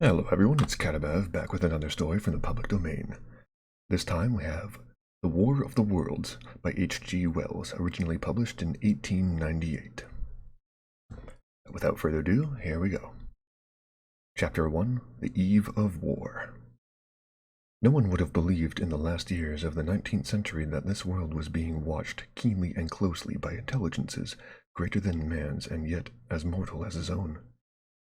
Hello everyone, it's Katabev back with another story from the public domain. This time we have The War of the Worlds by H.G. Wells, originally published in 1898. Without further ado, here we go. Chapter 1, The Eve of War. No one would have believed in the last years of the 19th century that this world was being watched keenly and closely by intelligences greater than man's and yet as mortal as his own.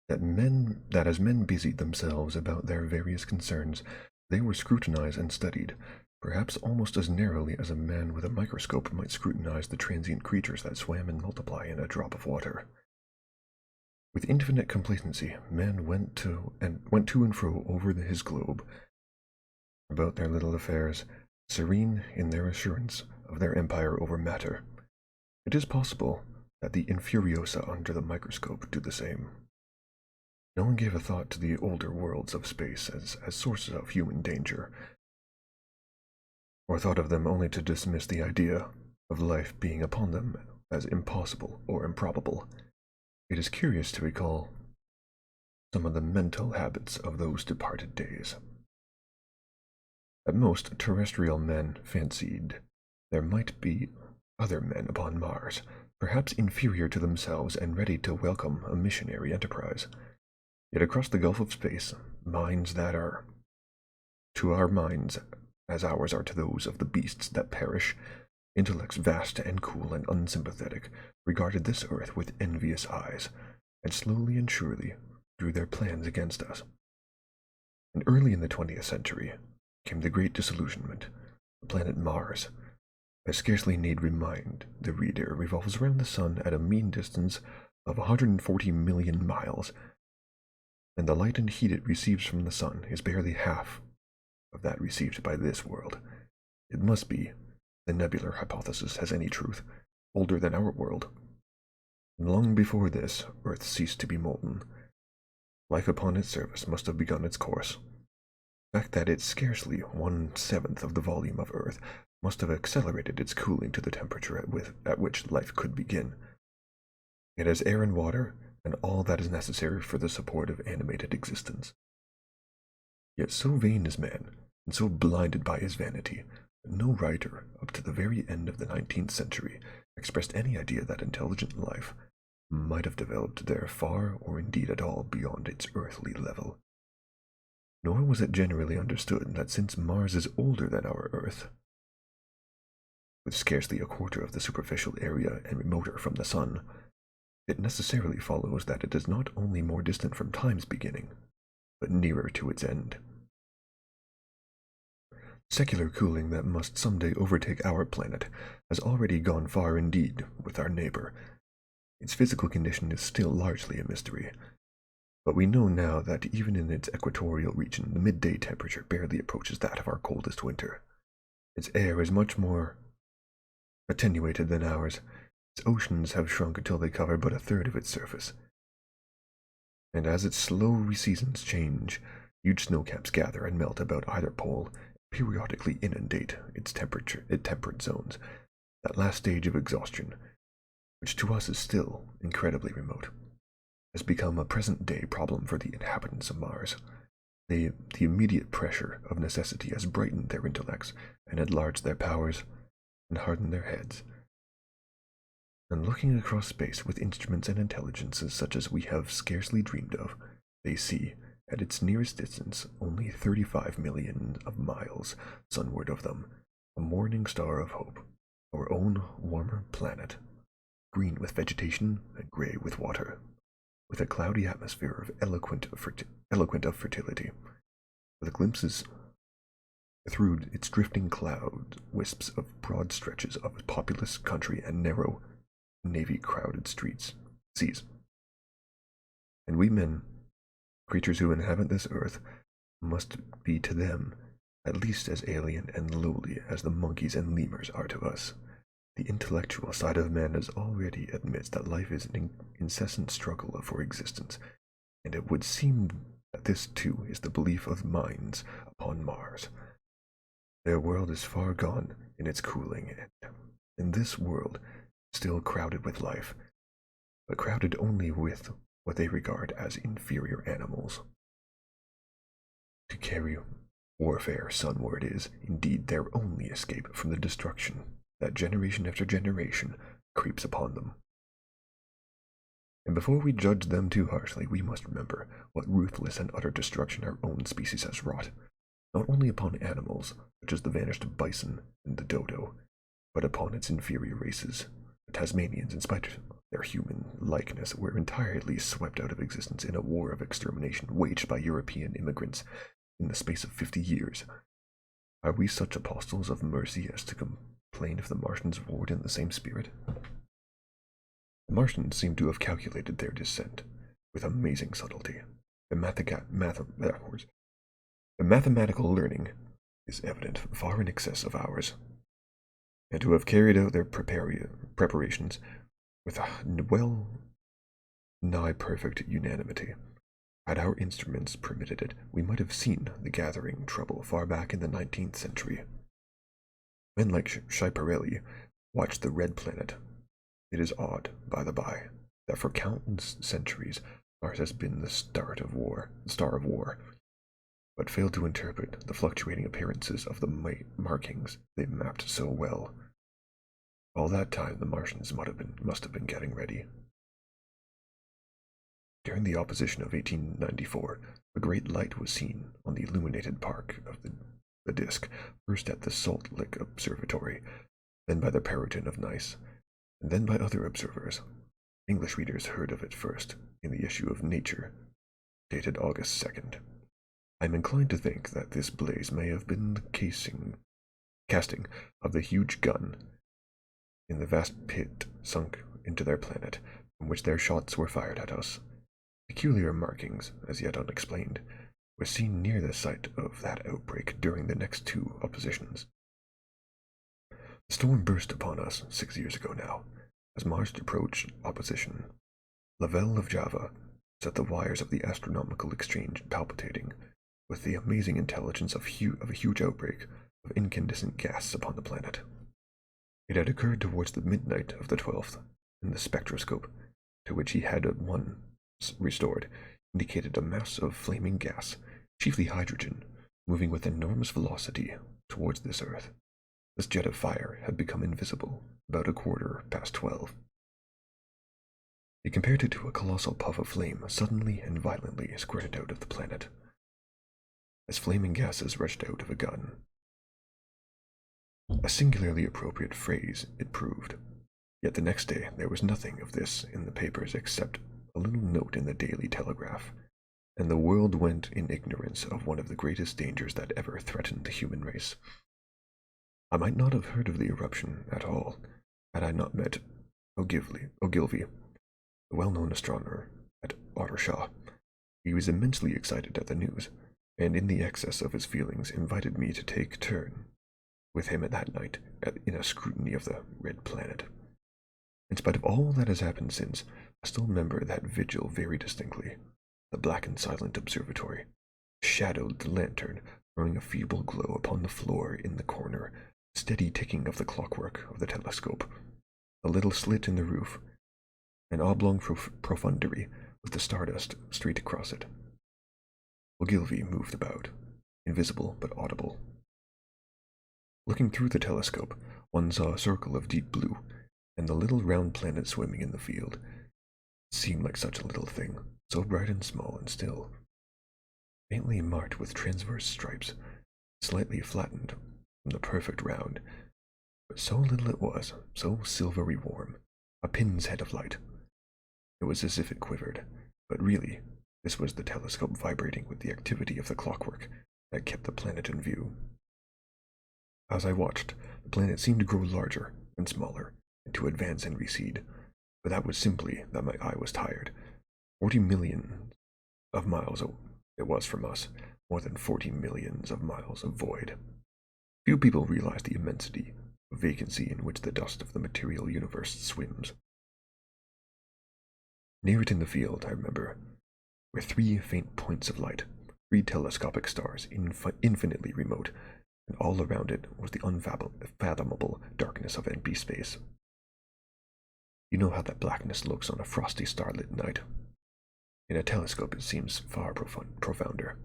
That as men busied themselves about their various concerns, they were scrutinized and studied, perhaps almost as narrowly as a man with a microscope might scrutinize the transient creatures that swam and multiply in a drop of water. With infinite complacency, men went to and fro over his globe, about their little affairs, serene in their assurance of their empire over matter. It is possible that the Infuriosa under the microscope do the same. No one gave a thought to the older worlds of space as sources of human danger, or thought of them only to dismiss the idea of life being upon them as impossible or improbable. It is curious to recall some of the mental habits of those departed days. At most, terrestrial men fancied there might be other men upon Mars, perhaps inferior to themselves and ready to welcome a missionary enterprise. Yet across the gulf of space, minds that are to our minds as ours are to those of the beasts that perish, intellects vast and cool and unsympathetic, regarded this earth with envious eyes, and slowly and surely drew their plans against us. And early in the 20th century came the great disillusionment. The planet Mars, I scarcely need remind the reader, revolves around the sun at a mean distance of 140 million miles, and the light and heat it receives from the sun is barely half of that received by this world. It must be, the nebular hypothesis has any truth, older than our world. And long before this, Earth ceased to be molten. Life upon its surface must have begun its course. The fact that it's scarcely 1/7 of the volume of Earth must have accelerated its cooling to the temperature at which life could begin. It has air and water, and all that is necessary for the support of animated existence. Yet so vain is man, and so blinded by his vanity, that no writer, up to the very end of the 19th century, expressed any idea that intelligent life might have developed there far or indeed at all beyond its earthly level. Nor was it generally understood that since Mars is older than our Earth, with scarcely a quarter of the superficial area and remoter from the sun, it necessarily follows that it is not only more distant from time's beginning, but nearer to its end. Secular cooling that must someday overtake our planet has already gone far indeed with our neighbor. Its physical condition is still largely a mystery, but we know now that even in its equatorial region the midday temperature barely approaches that of our coldest winter. Its air is much more attenuated than ours. Its oceans have shrunk until they cover but a third of its surface. And as its slow seasons change, huge snowcaps gather and melt about either pole, and periodically inundate its temperate zones, that last stage of exhaustion, which to us is still incredibly remote, has become a present-day problem for the inhabitants of Mars. The immediate pressure of necessity has brightened their intellects and enlarged their powers and hardened their heads. And looking across space with instruments and intelligences such as we have scarcely dreamed of, they see, at its nearest distance, only 35 million of miles sunward of them, a morning star of hope, our own warmer planet, green with vegetation and gray with water, with a cloudy atmosphere of eloquent of fertility, with glimpses through its drifting cloud wisps of broad stretches of populous country and narrow navy-crowded seas. And we men, creatures who inhabit this earth, must be to them at least as alien and lowly as the monkeys and lemurs are to us. The intellectual side of man already admits that life is an incessant struggle for existence, and it would seem that this too is the belief of minds upon Mars. Their world is far gone in its cooling, and in this world still crowded with life, but crowded only with what they regard as inferior animals. carry warfare sunward is, indeed, their only escape from the destruction that generation after generation creeps upon them. And before we judge them too harshly, we must remember what ruthless and utter destruction our own species has wrought, not only upon animals, such as the vanished bison and the dodo, but upon its inferior races. The Tasmanians, in spite of their human likeness, were entirely swept out of existence in a war of extermination waged by European immigrants in the space of 50 years. Are we such apostles of mercy as to complain if the Martians warred in the same spirit? The Martians seem to have calculated their descent with amazing subtlety. The mathematical learning is evident far in excess of ours, and to have carried out their preparations with a well nigh perfect unanimity. Had our instruments permitted it, we might have seen the gathering trouble far back in the 19th century. Men like Schiaparelli watched the Red Planet. It is odd, by the by, that for countless centuries Mars has been the star of war, but failed to interpret the fluctuating appearances of the markings they mapped so well. All that time the Martians must have been getting ready. During the opposition of 1894, a great light was seen on the illuminated park of the disk, first at the Salt Lick Observatory, then by the Perotin of Nice, and then by other observers. English readers heard of it first in the issue of Nature, dated August 2nd. I am inclined to think that this blaze may have been the casting of the huge gun in the vast pit sunk into their planet, from which their shots were fired at us. Peculiar markings, as yet unexplained, were seen near the site of that outbreak during the next two oppositions. The storm burst upon us 6 years ago now. As Mars approached opposition, Lavelle of Java set the wires of the astronomical exchange palpitating with the amazing intelligence of a huge outbreak of incandescent gas upon the planet. It had occurred towards the midnight of the 12th, and the spectroscope, to which he had at once restored, indicated a mass of flaming gas, chiefly hydrogen, moving with enormous velocity towards this Earth. This jet of fire had become invisible about 12:15. He compared it to a colossal puff of flame suddenly and violently squirted out of the planet, as flaming gases rushed out of a gun. A singularly appropriate phrase it proved, yet the next day there was nothing of this in the papers except a little note in the Daily Telegraph, and the world went in ignorance of one of the greatest dangers that ever threatened the human race. I might not have heard of the eruption at all had I not met Ogilvy, the well-known astronomer at Ottershaw. He was immensely excited at the news, and in the excess of his feelings invited me to take turn with him at that night in a scrutiny of the Red Planet. In spite of all that has happened since, I still remember that vigil very distinctly. The black and silent observatory shadowed the lantern, throwing a feeble glow upon the floor in the corner, steady ticking of the clockwork of the telescope, a little slit in the roof, an oblong profundity with the stardust straight across it. Ogilvy moved about, invisible but audible. Looking through the telescope, one saw a circle of deep blue, and the little round planet swimming in the field. It seemed like such a little thing, so bright and small and still, faintly marked with transverse stripes, slightly flattened from the perfect round, but so little it was, so silvery warm, a pin's head of light. It was as if it quivered, but really, this was the telescope vibrating with the activity of the clockwork that kept the planet in view. As I watched, the planet seemed to grow larger and smaller, and to advance and recede, but that was simply that my eye was tired. 40 million of miles it was from us, more than 40 millions of miles of void. Few people realize the immensity of vacancy in which the dust of the material universe swims. Near it in the field, I remember, were 3 faint points of light, 3 telescopic stars infinitely remote, and all around it was the unfathomable darkness of empty space. You know how that blackness looks on a frosty starlit night. In a telescope it seems far profounder.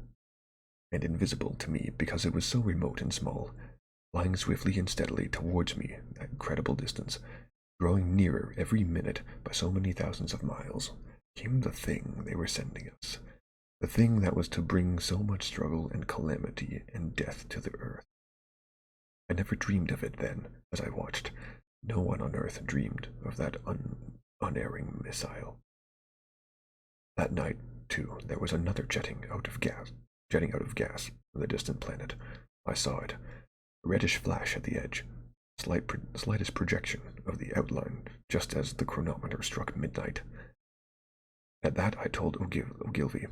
and invisible to me because it was so remote and small, flying swiftly and steadily towards me that incredible distance, growing nearer every minute by so many thousands of miles, came the thing they were sending us, the thing that was to bring so much struggle and calamity and death to the earth. I never dreamed of it then, as I watched. No one on earth dreamed of that unerring missile. That night, too, there was another jetting out of gas from the distant planet. I saw it, a reddish flash at the edge, slightest projection of the outline, just as the chronometer struck midnight. At that I told Ogilvy,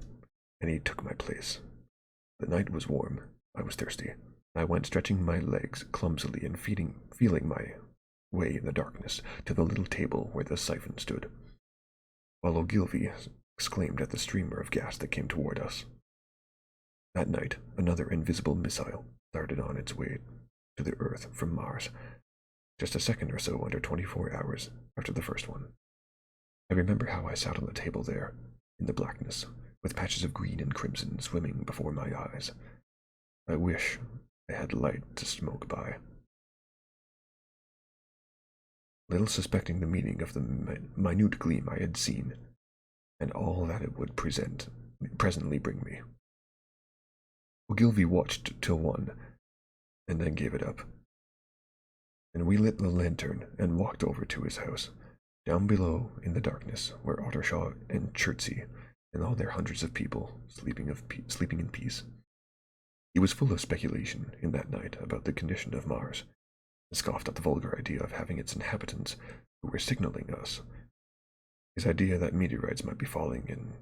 and he took my place. The night was warm. I was thirsty. I went stretching my legs clumsily and feeling my way in the darkness to the little table where the siphon stood, while Ogilvy exclaimed at the streamer of gas that came toward us. That night, another invisible missile started on its way to the Earth from Mars, just a second or so under 24 hours after the first one. I remember how I sat on the table there, in the blackness, with patches of green and crimson swimming before my eyes. I wish I had light to smoke by. Little suspecting the meaning of the minute gleam I had seen, and all that it would presently bring me. Ogilvy watched till 1, and then gave it up. And we lit the lantern and walked over to his house, down below in the darkness, where Ottershaw and Chertsey and all their hundreds of people sleeping in peace. He was full of speculation in that night about the condition of Mars, and scoffed at the vulgar idea of having its inhabitants who were signaling us. His idea that meteorites might be falling in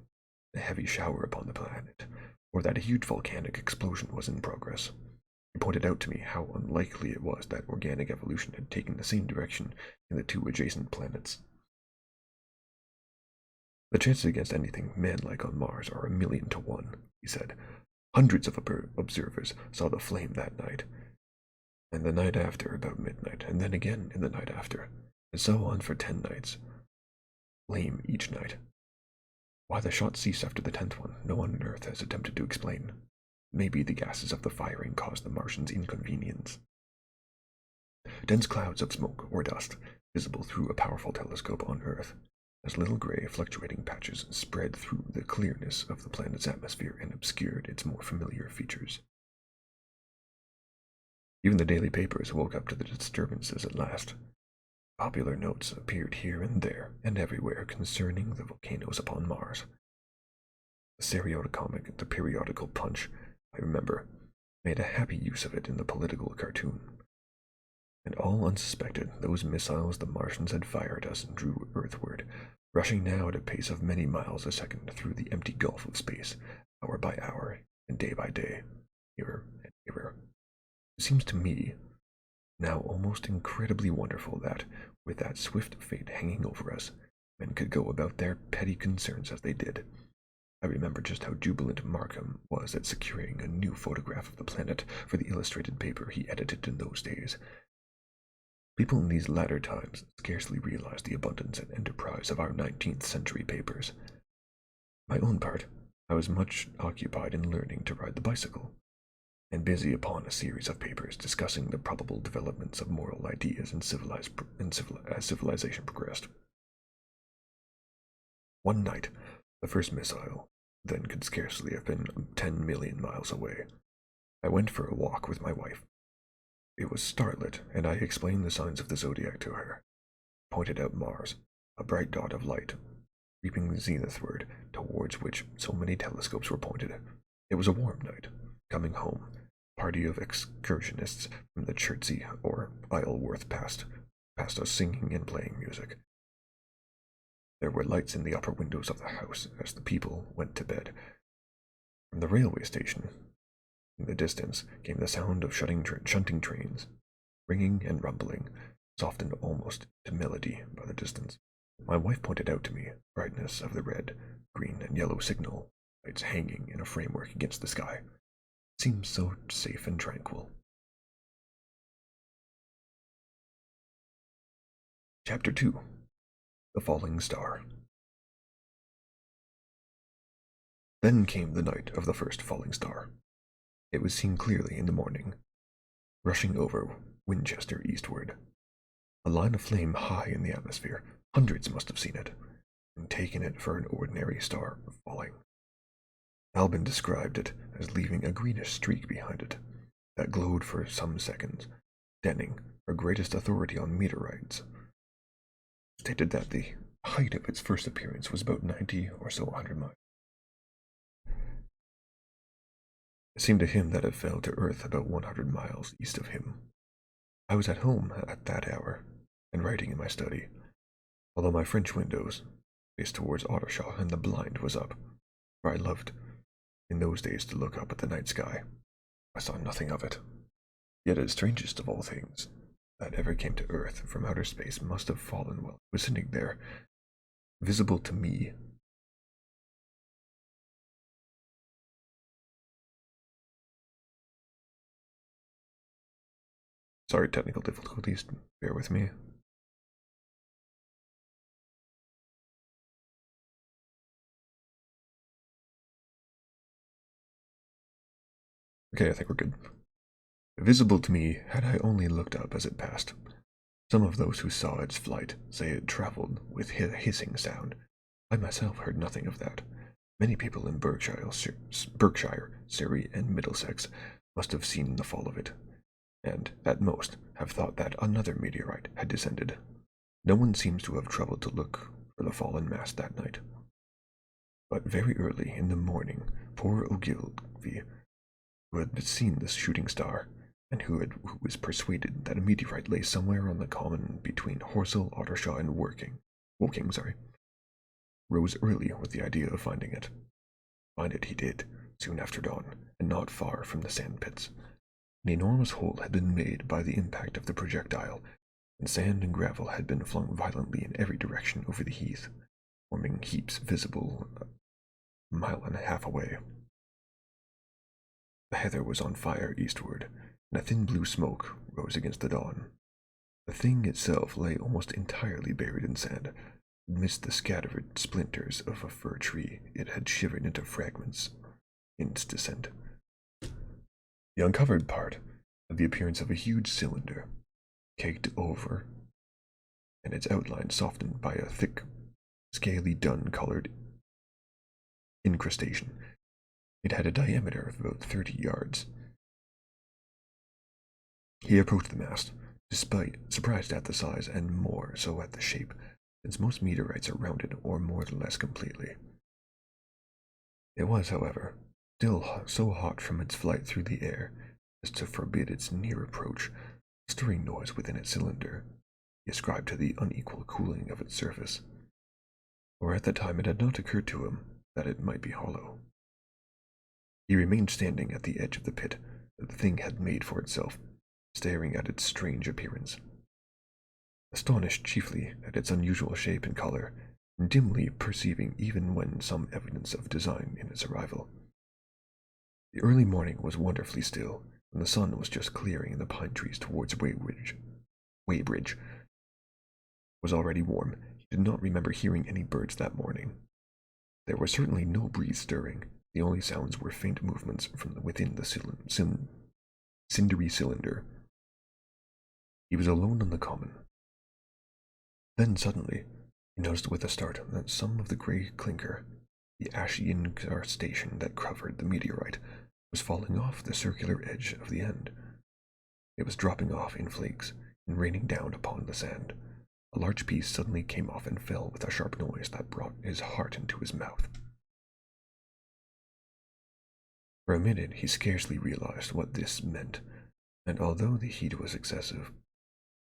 a heavy shower upon the planet, or that a huge volcanic explosion was in progress. He pointed out to me how unlikely it was that organic evolution had taken the same direction in the two adjacent planets. The chances against anything man-like on Mars are 1,000,000 to 1, he said. Hundreds of observers saw the flame that night, and the night after about midnight, and then again in the night after, and so on for 10 nights. Flame each night. Why the shot ceased after the 10th one, no one on Earth has attempted to explain. Maybe the gases of the firing caused the Martians inconvenience. Dense clouds of smoke or dust, visible through a powerful telescope on Earth, as little gray fluctuating patches spread through the clearness of the planet's atmosphere and obscured its more familiar features. Even the daily papers woke up to the disturbances at last. Popular notes appeared here and there and everywhere concerning the volcanoes upon Mars. The periodical Punch, I remember, made a happy use of it in the political cartoon. And all unsuspected, those missiles the Martians had fired us drew earthward, rushing now at a pace of many miles a second through the empty gulf of space, hour by hour and day by day, nearer and nearer. It seems to me now almost incredibly wonderful that, with that swift fate hanging over us, men could go about their petty concerns as they did. I remember just how jubilant Markham was at securing a new photograph of the planet for the illustrated paper he edited in those days. People in these latter times scarcely realize the abundance and enterprise of our 19th century papers. My own part, I was much occupied in learning to ride the bicycle, and busy upon a series of papers discussing the probable developments of moral ideas as civilization progressed. One night, the first missile then could scarcely have been 10 million miles away. I went for a walk with my wife. It was starlit, and I explained the signs of the zodiac to her, pointed out Mars, a bright dot of light, creeping zenithward towards which so many telescopes were pointed. It was a warm night. Coming home, a party of excursionists from the Chertsey or Isleworth passed us singing and playing music. There were lights in the upper windows of the house as the people went to bed. From the railway station, in the distance, came the sound of shunting trains, ringing and rumbling, softened almost to melody by the distance. My wife pointed out to me the brightness of the red, green, and yellow signal lights hanging in a framework against the sky. It seemed so safe and tranquil. Chapter 2. The Falling Star. Then came the night of the first falling star. It was seen clearly in the morning, rushing over Winchester eastward. A line of flame high in the atmosphere. Hundreds must have seen it, and taken it for an ordinary star falling. Albin described it as leaving a greenish streak behind it that glowed for some seconds. Denning, her greatest authority on meteorites, stated that the height of its first appearance was about 90 or so 100 miles. It seemed to him that it fell to Earth about 100 miles east of him. I was at home at that hour, and writing in my study, although my French windows faced towards Ottershaw and the blind was up, for I loved in those days to look up at the night sky. I saw nothing of it. Yet the strangest of all things that ever came to Earth from outer space must have fallen while it was sitting there, visible to me. Sorry, technical difficulties, bear with me. Okay, I think we're good. Visible to me had I only looked up as it passed. Some of those who saw its flight say it traveled with a hissing sound. I myself heard nothing of that. Many people in Berkshire, Surrey, and Middlesex must have seen the fall of it, and, at most, have thought that another meteorite had descended. No one seems to have troubled to look for the fallen mass that night. But very early in the morning, poor Ogilvy, who had seen the shooting star, and who was persuaded that a meteorite lay somewhere on the common between Horsell, Ottershaw, and Woking, rose early with the idea of finding it. Find it he did, soon after dawn, and not far from the sand pits. An enormous hole had been made by the impact of the projectile, and sand and gravel had been flung violently in every direction over the heath, forming heaps visible a mile and a half away. The heather was on fire eastward, and a thin blue smoke rose against the dawn. The thing itself lay almost entirely buried in sand. Amidst the scattered splinters of a fir tree, it had shivered into fragments in its descent. The uncovered part had the appearance of a huge cylinder, caked over, and its outline softened by a thick, scaly dun-colored incrustation. It had a diameter of about 30 yards. He approached the mast, surprised at the size and more so at the shape, since most meteorites are rounded or more or less completely. It was, however, still so hot from its flight through the air as to forbid its near approach. A stirring noise within its cylinder he ascribed to the unequal cooling of its surface, or at the time it had not occurred to him that it might be hollow. He remained standing at the edge of the pit that the thing had made for itself, staring at its strange appearance, astonished chiefly at its unusual shape and color, and dimly perceiving even when some evidence of design in its arrival. The early morning was wonderfully still, and the sun was just clearing the pine trees towards Weybridge. Was already warm. He did not remember hearing any birds that morning. There was certainly no breeze stirring. The only sounds were faint movements from within the cindery cylinder. He was alone on the common. Then suddenly, he noticed with a start that some of the grey clinker, the ashy incrustation that covered the meteorite, was falling off the circular edge of the end. It was dropping off in flakes and raining down upon the sand. A large piece suddenly came off and fell with a sharp noise that brought his heart into his mouth. For a minute he scarcely realized what this meant, and although the heat was excessive,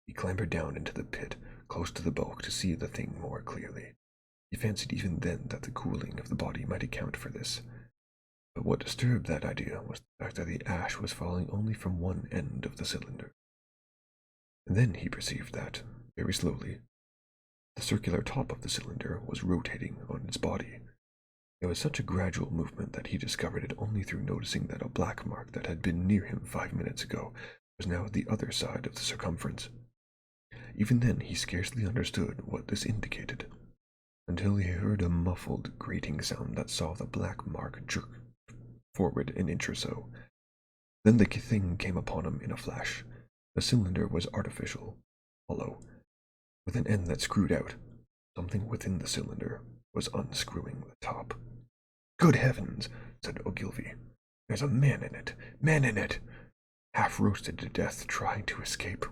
he clambered down into the pit close to the bulk to see the thing more clearly. He fancied even then that the cooling of the body might account for this, but what disturbed that idea was the fact that the ash was falling only from one end of the cylinder. And then he perceived that, very slowly, the circular top of the cylinder was rotating on its body. It was such a gradual movement that he discovered it only through noticing that a black mark that had been near him 5 minutes ago was now at the other side of the circumference. Even then he scarcely understood what this indicated, until he heard a muffled, grating sound that saw the black mark jerk forward an inch or so, Then the thing came upon him in a flash. The cylinder was artificial, hollow, with an end that screwed out. Something within the cylinder was unscrewing the top. "Good heavens," said Ogilvy. "There's a man in it! Man in it!" Half roasted to death trying to escape.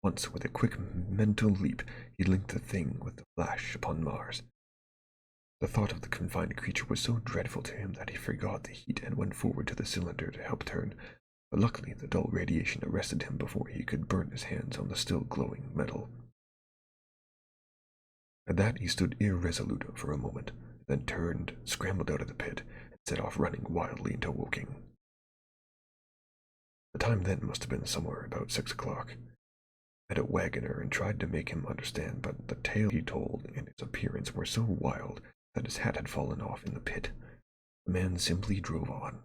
Once, with a quick mental leap, he linked the thing with the flash upon Mars. The thought of the confined creature was so dreadful to him that he forgot the heat and went forward to the cylinder to help turn, but luckily the dull radiation arrested him before he could burn his hands on the still glowing metal. At that he stood irresolute for a moment, then turned, scrambled out of the pit, and set off running wildly into Woking. The time then must have been somewhere about 6 o'clock. I met a wagoner and tried to make him understand, but the tale he told and his appearance were so wild that his hat had fallen off in the pit. The man simply drove on.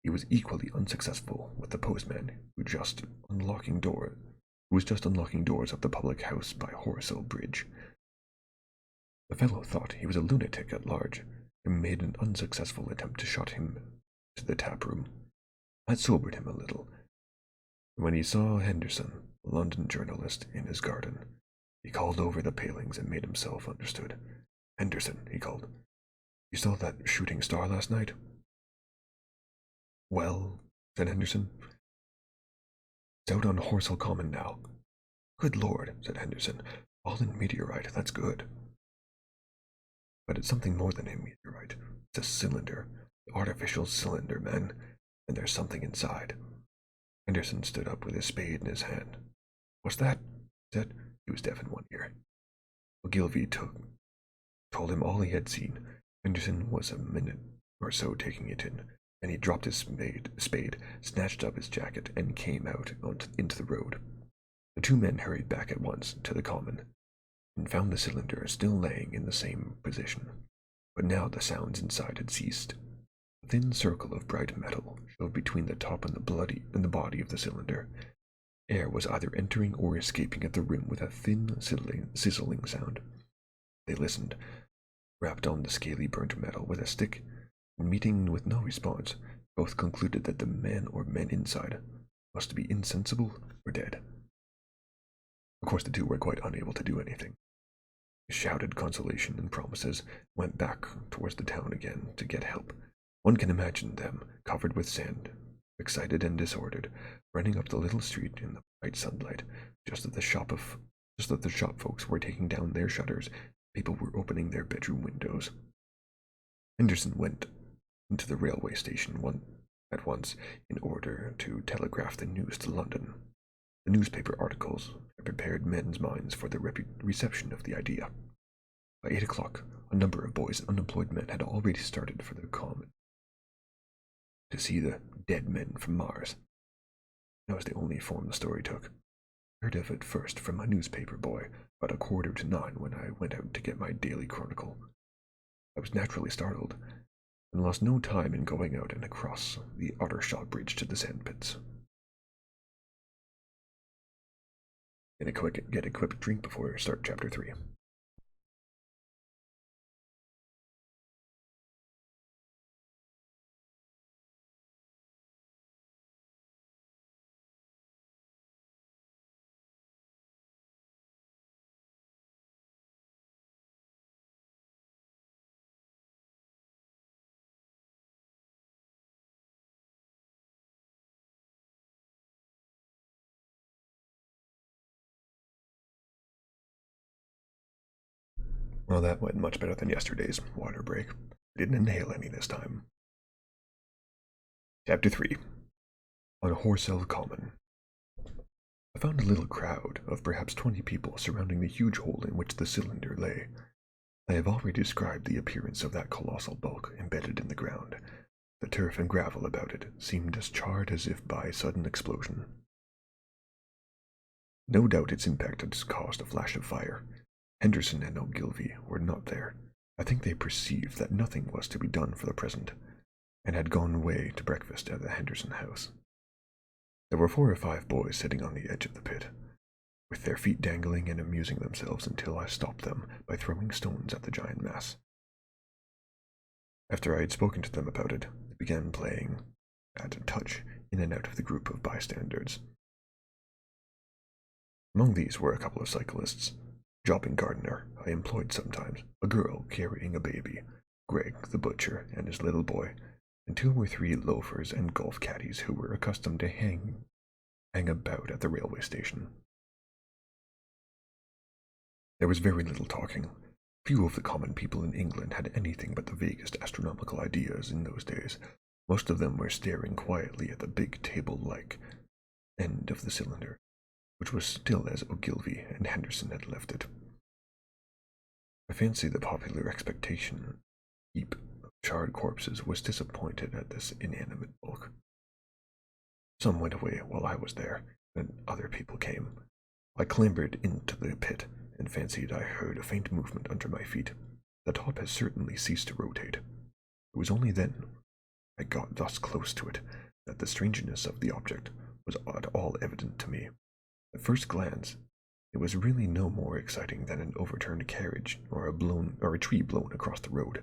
He was equally unsuccessful with the postman, who was just unlocking doors of the public house by Horsell Bridge. The fellow thought he was a lunatic at large, and made an unsuccessful attempt to shut him to the tap room. That sobered him a little. When he saw Henderson, a London journalist, in his garden, he called over the palings and made himself understood. "Henderson," he called, "you saw that shooting star last night?" "Well," said Henderson, "it's out on Horsell Common now." "Good Lord," said Henderson, "fallen meteorite, that's good." "But it's something more than a meteorite. It's a cylinder, an artificial cylinder, men, and there's something inside." Henderson stood up with his spade in his hand. "What's that?" he said. He was deaf in one ear. Ogilvy told him all he had seen. Henderson was a minute or so taking it in. Then he dropped his spade, snatched up his jacket, and came out into the road. The two men hurried back at once to the common, and found the cylinder still laying in the same position. But now the sounds inside had ceased. A thin circle of bright metal showed between the top and the body of the cylinder. Air was either entering or escaping at the rim with a thin, sizzling sound. They listened, rapped on the scaly burnt metal with a stick, and meeting with no response, both concluded that the man or men inside must be insensible or dead. Of course, the two were quite unable to do anything. They shouted consolation and promises, went back towards the town again to get help. One can imagine them, covered with sand, excited and disordered, running up the little street in the bright sunlight, just as the shop folks were taking down their shutters. People were opening their bedroom windows. Henderson went into the railway station at once in order to telegraph the news to London. The newspaper articles had prepared men's minds for the reception of the idea. By 8 o'clock, a number of boys and unemployed men had already started for the common to see the dead men from Mars. That was the only form the story took. I heard of it first from a newspaper boy about 9:15 when I went out to get my daily chronicle. I was naturally startled, and lost no time in going out and across the Ottershaw Bridge to the sandpits. Get a quick drink before we start Chapter 3. Well, that went much better than yesterday's water break. I didn't inhale any this time. Chapter 3. On Horsell Common. I found a little crowd of perhaps 20 people surrounding the huge hole in which the cylinder lay. I have already described the appearance of that colossal bulk embedded in the ground. The turf and gravel about it seemed as charred as if by sudden explosion. No doubt its impact had caused a flash of fire. Henderson and Ogilvy were not there. I think they perceived that nothing was to be done for the present, and had gone away to breakfast at the Henderson house. There were 4 or 5 boys sitting on the edge of the pit, with their feet dangling and amusing themselves until I stopped them by throwing stones at the giant mass. After I had spoken to them about it, they began playing at a touch in and out of the group of bystanders. Among these were a couple of cyclists, Jobbing Gardener I employed sometimes, a girl carrying a baby, Greg the butcher and his little boy, and 2 or 3 loafers and golf caddies who were accustomed to hang about at the railway station. There was very little talking. Few of the common people in England had anything but the vaguest astronomical ideas in those days. Most of them were staring quietly at the big table-like end of the cylinder, which was still as Ogilvy and Henderson had left it. I fancy the popular expectation heap of charred corpses was disappointed at this inanimate bulk. Some went away while I was there, and other people came. I clambered into the pit and fancied I heard a faint movement under my feet. The top had certainly ceased to rotate. It was only then I got thus close to it that the strangeness of the object was at all evident to me. At first glance, it was really no more exciting than an overturned carriage or a tree blown across the road.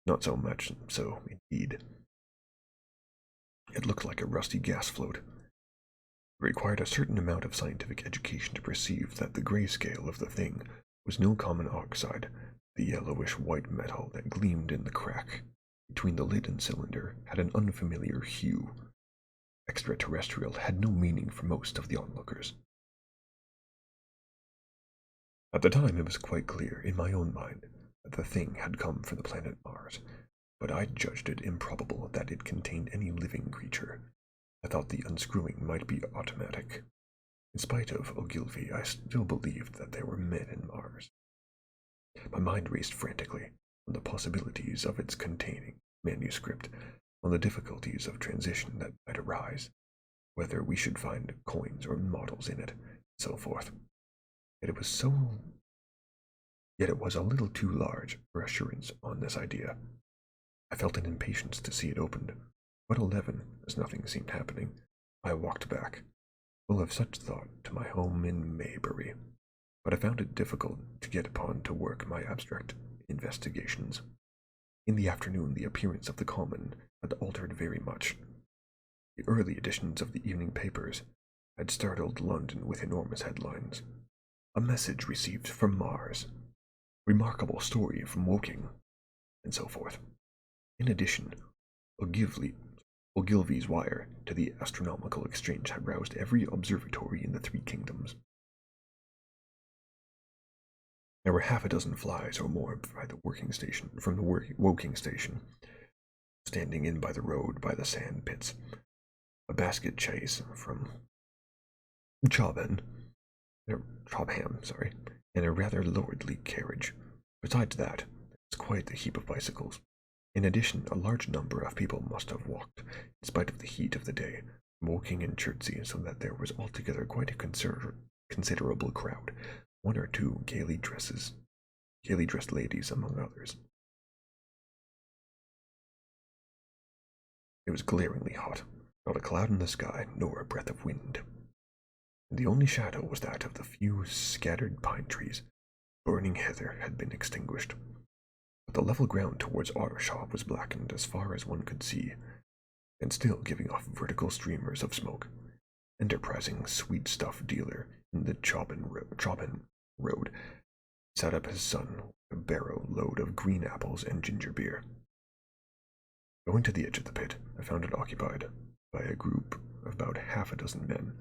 Not so much so, indeed. It looked like a rusty gas float. It required a certain amount of scientific education to perceive that the grayscale of the thing was no common oxide. The yellowish-white metal that gleamed in the crack between the lid and cylinder had an unfamiliar hue. Extraterrestrial had no meaning for most of the onlookers. At the time, it was quite clear in my own mind that the thing had come from the planet Mars, but I judged it improbable that it contained any living creature. I thought the unscrewing might be automatic. In spite of Ogilvy, I still believed that there were men in Mars. My mind raced frantically on the possibilities of its containing manuscript, on the difficulties of transition that might arise, whether we should find coins or models in it, and so forth. Yet it was a little too large for assurance on this idea. I felt an impatience to see it opened. About 11, as nothing seemed happening, I walked back, full of such thought, to my home in Maybury, but I found it difficult to get upon to work my abstract investigations. In the afternoon, the appearance of the common had altered very much. The early editions of the evening papers had startled London with enormous headlines. A message received from Mars, remarkable story from Woking, and so forth. In addition, Ogilvy's wire to the Astronomical Exchange had roused every observatory in the 3 kingdoms. There were half a dozen flies or more by the from the Woking station, standing in by the road by the sand pits. A basket chaise from Chobham, and a rather lordly carriage. Besides that, there was quite a heap of bicycles. In addition, a large number of people must have walked, in spite of the heat of the day, from Woking and Chertsey, so that there was altogether quite a considerable crowd, 1 or 2 gaily dressed ladies among others. It was glaringly hot, not a cloud in the sky, nor a breath of wind. And the only shadow was that of the few scattered pine trees. Burning heather had been extinguished, but the level ground towards Ottershaw was blackened as far as one could see, and still giving off vertical streamers of smoke. Enterprising sweet-stuff dealer in the Chobham Road sat up his son with a barrow load of green apples and ginger beer. Going to the edge of the pit, I found it occupied by a group of about half a dozen men,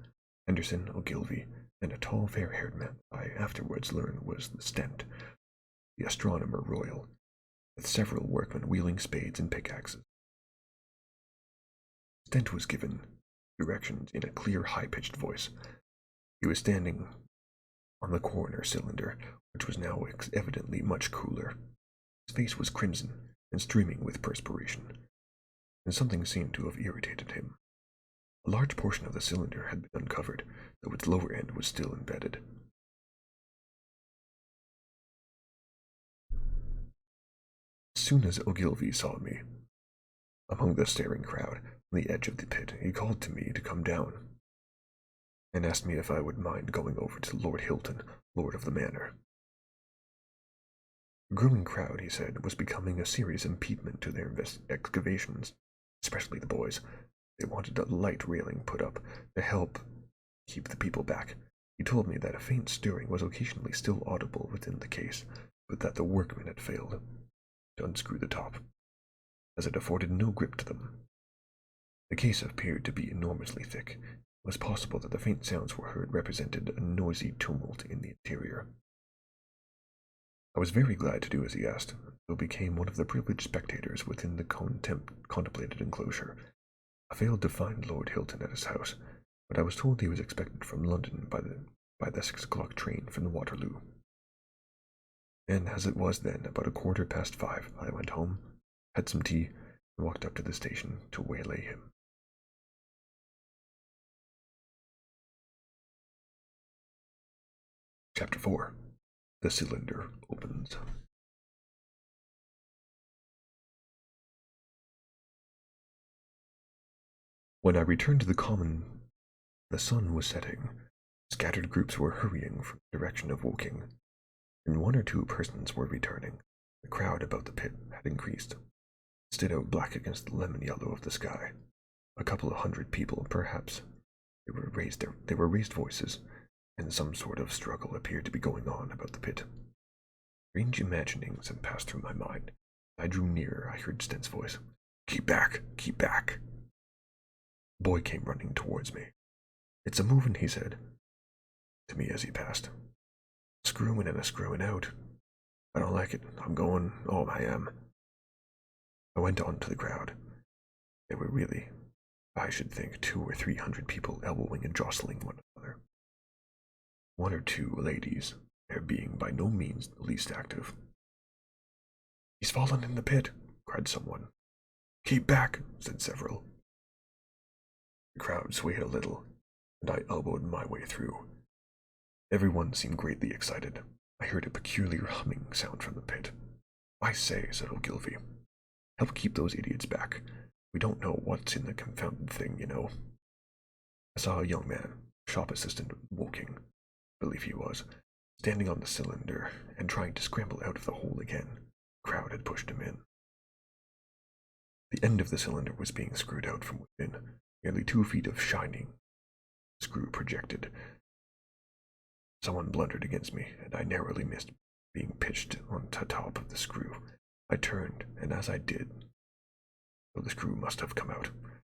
Henderson, Ogilvy, and a tall, fair-haired man I afterwards learned was the Stent, the astronomer royal, with several workmen wielding spades and pickaxes. Stent was given directions in a clear, high-pitched voice. He was standing on the corner cylinder, which was now evidently much cooler. His face was crimson and streaming with perspiration, and something seemed to have irritated him. A large portion of the cylinder had been uncovered, though its lower end was still embedded. As soon as Ogilvy saw me among the staring crowd on the edge of the pit, he called to me to come down, and asked me if I would mind going over to Lord Hilton, Lord of the Manor. The growing crowd, he said, was becoming a serious impediment to their excavations, especially the boys. They wanted a light railing put up to help keep the people back. He told me that a faint stirring was occasionally still audible within the case, but that the workmen had failed to unscrew the top, as it afforded no grip to them. The case appeared to be enormously thick. It was possible that the faint sounds were heard represented a noisy tumult in the interior. I was very glad to do as he asked, so became one of the privileged spectators within the contemplated enclosure. I failed to find Lord Hilton at his house, but I was told he was expected from London by the 6 o'clock train from Waterloo. And as it was then about 5:15, I went home, had some tea, and walked up to the station to waylay him. Chapter 4. The cylinder opens. When I returned to the common, the sun was setting. Scattered groups were hurrying from the direction of Woking, and 1 or 2 persons were returning. The crowd about the pit had increased, stood out black against the lemon yellow of the sky. A couple of 100 people, perhaps. They were raised voices, and some sort of struggle appeared to be going on about the pit. Strange imaginings had passed through my mind. I drew nearer. I heard Stent's voice. "Keep back! Keep back!" A boy came running towards me. "It's a movin'," he said to me as he passed. "Screwing and a screwing out. I don't like it. I'm going. Oh, I am." I went on to the crowd. There were really, I should think, 200 or 300 people elbowing and jostling one another. 1 or 2 ladies, there being by no means the least active. "He's fallen in the pit," cried someone. "Keep back," said several. The crowd swayed a little, and I elbowed my way through. Everyone seemed greatly excited. I heard a peculiar humming sound from the pit. "I say," said Ogilvy, "help keep those idiots back. We don't know what's in the confounded thing, you know." I saw a young man, shop assistant Woking, I believe he was, standing on the cylinder and trying to scramble out of the hole again. The crowd had pushed him in. The end of the cylinder was being screwed out from within. Nearly 2 feet of shining screw projected. Someone blundered against me, and I narrowly missed being pitched on the top of the screw. I turned, and as I did, so the screw must have come out,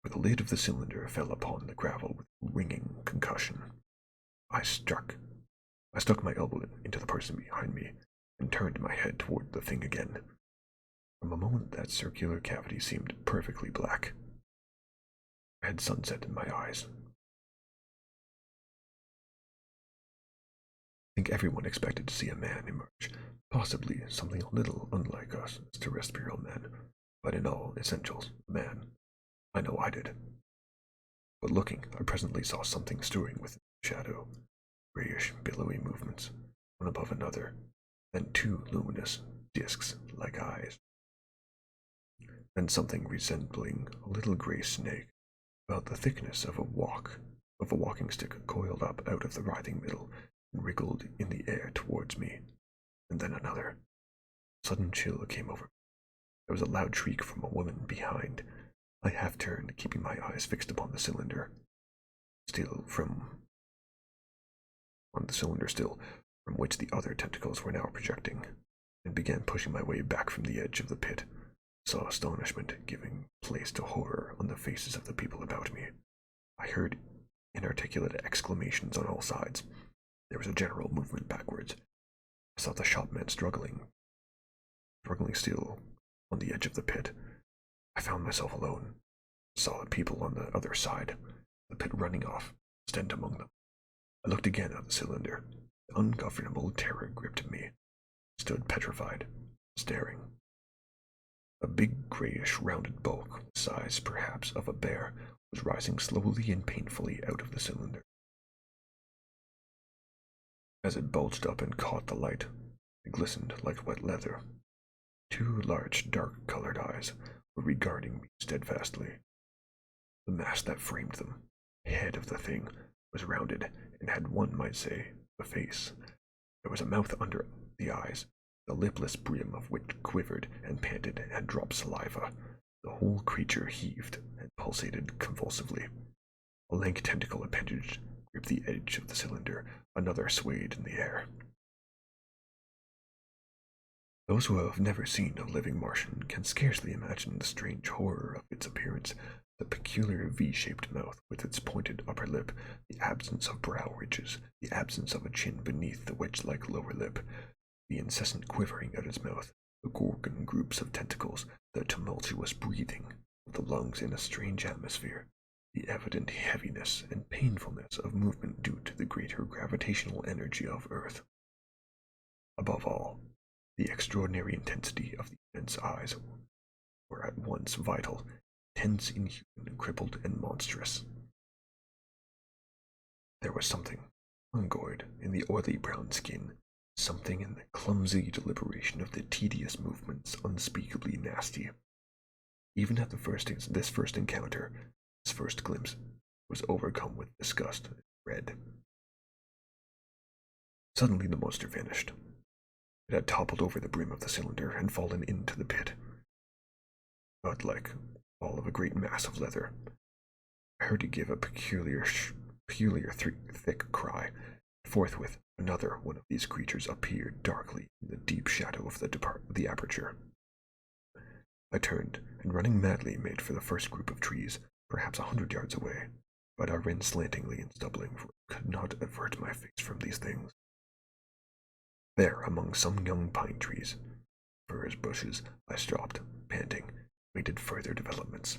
for the lid of the cylinder fell upon the gravel with ringing concussion. I stuck my elbow into the person behind me, and turned my head toward the thing again. From a moment that circular cavity seemed perfectly black. I had sunset in my eyes. I think everyone expected to see a man emerge, possibly something a little unlike us as terrestrial men, but in all essentials, a man. I know I did. But looking, I presently saw something stirring within the shadow. Grayish, billowy movements, one above another, then 2 luminous discs like eyes. Then something resembling a little gray snake, about the thickness of a walking stick, coiled up out of the writhing middle and wriggled in the air towards me. And then another. A sudden chill came over me. There was a loud shriek from a woman behind. I half turned, keeping my eyes fixed upon the cylinder, from which the other tentacles were now projecting, and began pushing my way back from the edge of the pit. Saw astonishment giving place to horror on the faces of the people about me. I heard inarticulate exclamations on all sides. There was a general movement backwards. I saw the shopman struggling still on the edge of the pit. I found myself alone. Saw the people on the other side, the pit running off, Stent among them. I looked again at the cylinder. Ungovernable terror gripped me. Stood petrified, staring. A big grayish rounded bulk, the size perhaps of a bear, was rising slowly and painfully out of the cylinder. As it bulged up and caught the light, it glistened like wet leather. 2 large, dark-colored eyes were regarding me steadfastly. The mask that framed them, the head of the thing, was rounded and had, one might say, a face. There was a mouth under the eyes, the lipless brim of which quivered and panted and dropped saliva. The whole creature heaved and pulsated convulsively. A lank tentacle appendage gripped the edge of the cylinder, another swayed in the air. Those who have never seen a living Martian can scarcely imagine the strange horror of its appearance. The peculiar V-shaped mouth with its pointed upper lip, the absence of brow ridges, the absence of a chin beneath the wedge-like lower lip, the incessant quivering at its mouth, the gorgon groups of tentacles, the tumultuous breathing of the lungs in a strange atmosphere, the evident heaviness and painfulness of movement due to the greater gravitational energy of Earth. Above all, the extraordinary intensity of the immense eyes were at once vital, tense, inhuman, crippled, and monstrous. There was something fungoid in the oily brown skin, something in the clumsy deliberation of the tedious movements unspeakably nasty. Even at this first encounter, this first glimpse, was overcome with disgust and dread. Suddenly the monster vanished. It had toppled over the brim of the cylinder and fallen into the pit. But like all of a great mass of leather, I heard it give a peculiar thick cry. Forthwith, another one of these creatures appeared darkly in the deep shadow of the aperture. I turned, and running madly made for the first group of trees, perhaps 100 yards away, but I ran slantingly and stumbling, for I could not avert my face from these things. There, among some young pine trees, furze bushes, I stopped, panting, waited further developments.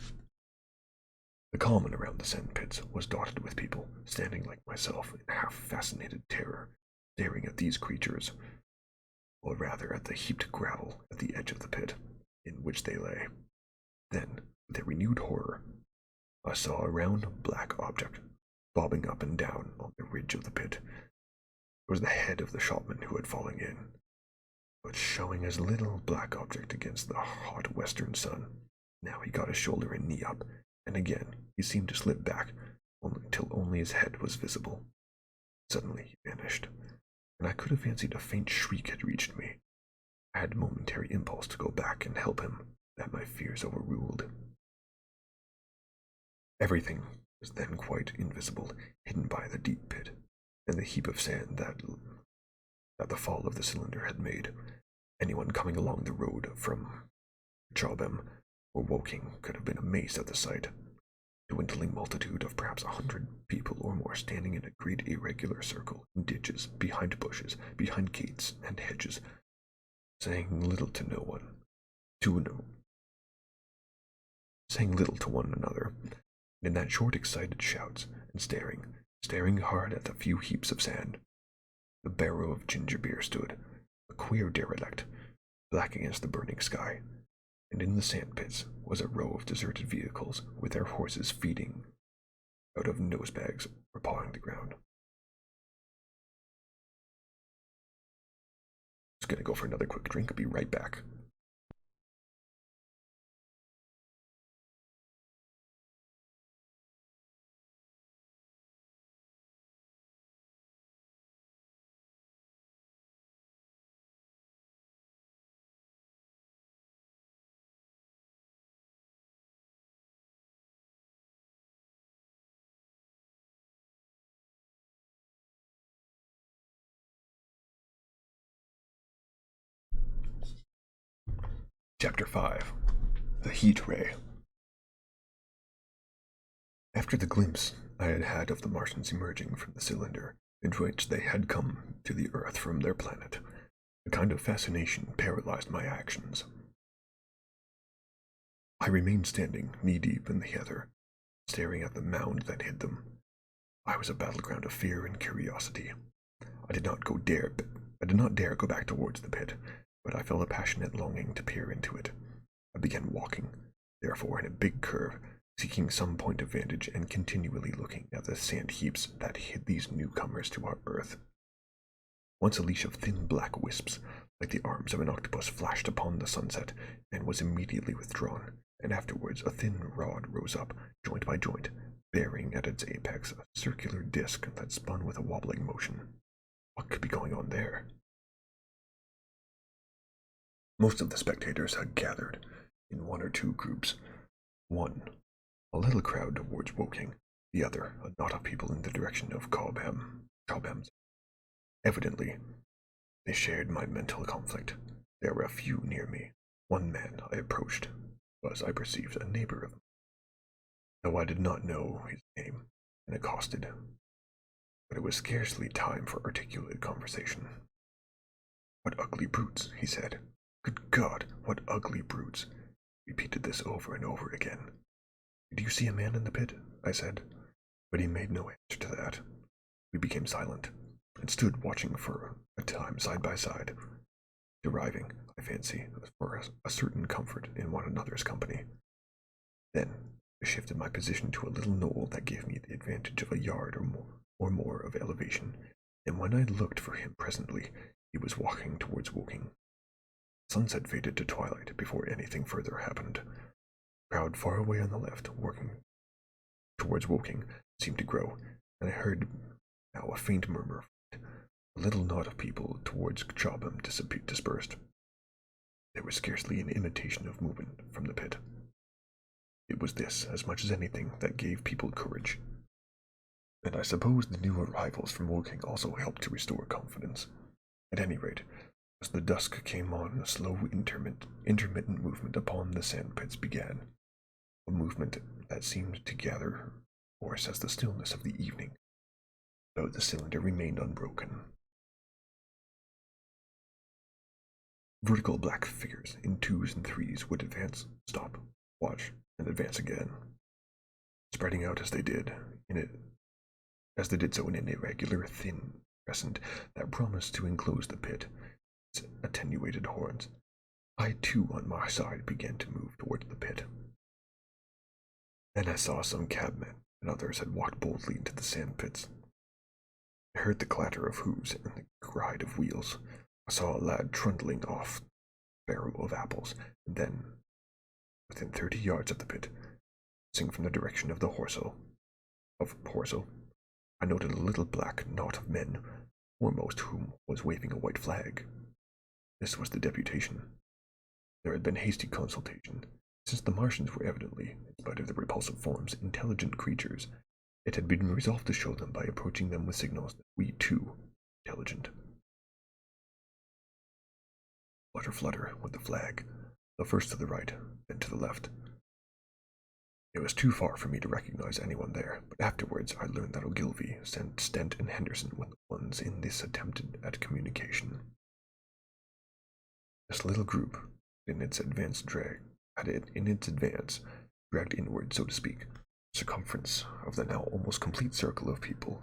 The common around the sand pits was dotted with people, standing like myself in half-fascinated terror, staring at these creatures, or rather at the heaped gravel at the edge of the pit, in which they lay. Then, with a renewed horror, I saw a round black object bobbing up and down on the ridge of the pit. It was the head of the shopman who had fallen in, but showing his little black object against the hot western sun. Now he got his shoulder and knee up, and again he seemed to slip back until only his head was visible. Suddenly he vanished, and I could have fancied a faint shriek had reached me. I had a momentary impulse to go back and help him, that my fears overruled. Everything was then quite invisible, hidden by the deep pit, and the heap of sand that the fall of the cylinder had made. Anyone coming along the road from Chobham or Woking could have been amazed at the sight. A dwindling multitude of perhaps 100 people or more standing in a great irregular circle in ditches, behind bushes, behind gates and hedges, saying little to one another, and in that short excited shouts, and staring hard at the few heaps of sand. The barrow of ginger beer stood, a queer derelict, black against the burning sky, and in the sand pits was a row of deserted vehicles with their horses feeding out of nosebags or pawing the ground. Just gonna go for another quick drink, be right back. Chapter 5. The Heat Ray. After the glimpse I had had of the Martians emerging from the cylinder in which they had come to the Earth from their planet, a kind of fascination paralyzed my actions. I remained standing knee-deep in the heather, staring at the mound that hid them. I was a battleground of fear and curiosity. I did not dare go back towards the pit, but I felt a passionate longing to peer into it. I began walking, therefore, in a big curve, seeking some point of vantage and continually looking at the sand heaps that hid these newcomers to our Earth. Once a leash of thin black wisps, like the arms of an octopus, flashed upon the sunset and was immediately withdrawn, and afterwards a thin rod rose up, joint by joint, bearing at its apex a circular disc that spun with a wobbling motion. What could be going on there? Most of the spectators had gathered in one or two groups. One, a a little crowd towards Woking, the other, a knot of people in the direction of Cobham's. Evidently, they shared my mental conflict. There were a few near me. One man I approached was, I perceived, a neighbor of mine, though I did not know his name, and accosted him. But it was scarcely time for articulate conversation. "What ugly brutes," he said. "Good God, what ugly brutes!" He repeated this over and over again. "Do you see a man in the pit?" I said, but he made no answer to that. We became silent, and stood watching for a time side by side, deriving, I fancy, for a certain comfort in one another's company. Then I shifted my position to a little knoll that gave me the advantage of a yard or more of elevation, and when I looked for him presently, he was walking towards Woking. Sunset faded to twilight before anything further happened. The crowd far away on the left, working towards Woking, seemed to grow, and I heard now a faint murmur. A little knot of people towards Chobham dispersed. There was scarcely an imitation of movement from the pit. It was this, as much as anything, that gave people courage. And I suppose the new arrivals from Woking also helped to restore confidence. At any rate, as the dusk came on, a slow intermittent movement upon the sandpits began, a movement that seemed to gather force as the stillness of the evening, though the cylinder remained unbroken. Vertical black figures in twos and threes would advance, stop, watch, and advance again, spreading out as they did so in an irregular, thin crescent that promised to enclose the pit, its attenuated horns. I too, on my side, began to move towards the pit. Then I saw some cabmen, and others had walked boldly into the sandpits. I heard the clatter of hoofs and the gride of wheels. I saw a lad trundling off a barrel of apples, and then, within 30 yards of the pit, passing from the direction of Horsell, I noted a little black knot of men, foremost whom was waving a white flag. This was the deputation. There had been hasty consultation. Since the Martians were evidently, in spite of their repulsive forms, intelligent creatures, it had been resolved to show them by approaching them with signals that we, too, were intelligent. Flutter, flutter went the flag, the first to the right, then to the left. It was too far for me to recognize anyone there, but afterwards I learned that Ogilvy, Stent, and Henderson were the ones in this attempt at communication. This little group, in its advance, dragged inward, so to speak, the circumference of the now almost complete circle of people,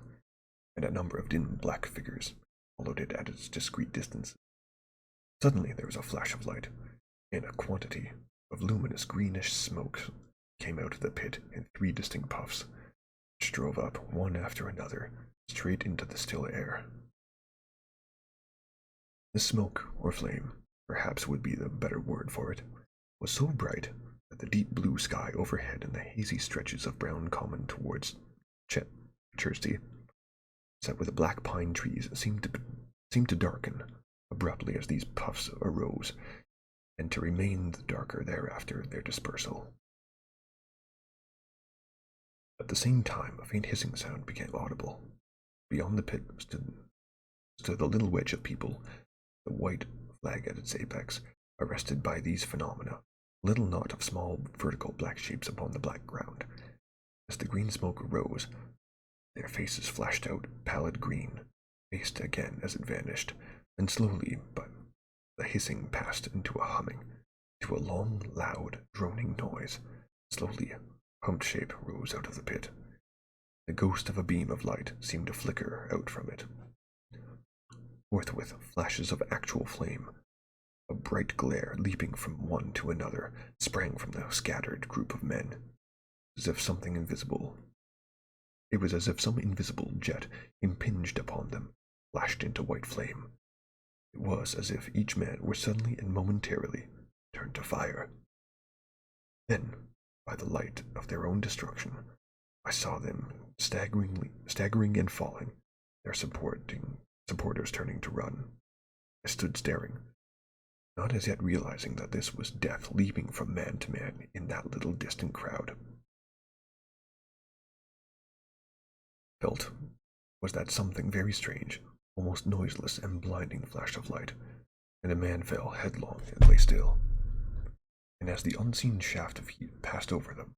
and a number of dim black figures followed it at its discreet distance. Suddenly there was a flash of light, and a quantity of luminous greenish smoke came out of the pit in 3 distinct puffs, which drove up, one after another, straight into the still air. The smoke, or flame, perhaps would be the better word for it, was so bright that the deep blue sky overhead and the hazy stretches of brown common towards Chertsey, set with the black pine trees, seemed to darken abruptly as these puffs arose, and to remain the darker thereafter their dispersal. At the same time, a faint hissing sound became audible. Beyond the pit stood a little wedge of people, the white flag at its apex, arrested by these phenomena, a little knot of small vertical black shapes upon the black ground. As the green smoke arose, their faces flashed out pallid green, faced again as it vanished, and slowly, but the hissing passed into a humming, to a long, loud, droning noise. Slowly, a humped shape rose out of the pit. The ghost of a beam of light seemed to flicker out from it. Forthwith, flashes of actual flame, a bright glare leaping from one to another, sprang from the scattered group of men, as if something invisible. It was as if some invisible jet impinged upon them, flashed into white flame. It was as if each man were suddenly and momentarily turned to fire. Then, by the light of their own destruction, I saw them staggering and falling, their supporters turning to run. I stood staring, not as yet realizing that this was death leaping from man to man in that little distant crowd. felt was that something very strange, almost noiseless and blinding flash of light, and a man fell headlong and lay still. And as the unseen shaft of heat passed over them,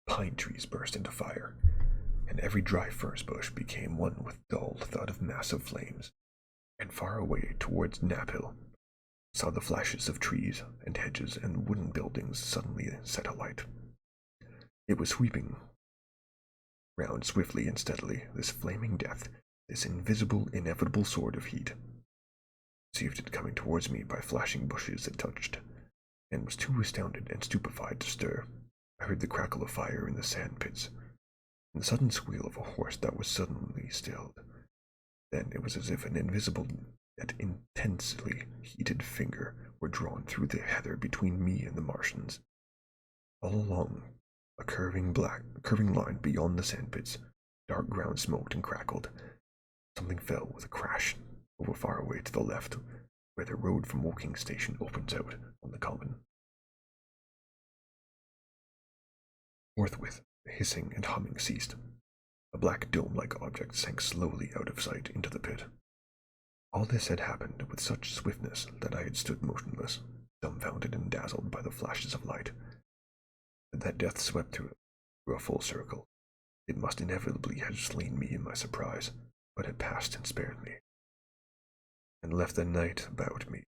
pine trees burst into fire, and every dry furze bush became one with dull thud of massive flames, and far away towards Knaphill saw the flashes of trees and hedges and wooden buildings suddenly set alight. It was sweeping round swiftly and steadily, this flaming death, this invisible, inevitable sword of heat. Perceived it coming towards me by flashing bushes it touched, and was too astounded and stupefied to stir. I heard the crackle of fire in the sand pits, and the sudden squeal of a horse that was suddenly stilled. Then it was as if an invisible yet intensely heated finger were drawn through the heather between me and the Martians. All along a curving line beyond the sandpits, dark ground smoked and crackled. Something fell with a crash over far away to the left, where the road from Woking Station opens out on the common. Forthwith, the hissing and humming ceased. A black dome-like object sank slowly out of sight into the pit. All this had happened with such swiftness that I had stood motionless, dumbfounded and dazzled by the flashes of light. That death swept through a full circle. It must inevitably have slain me in my surprise, but it passed and spared me, and left the night about me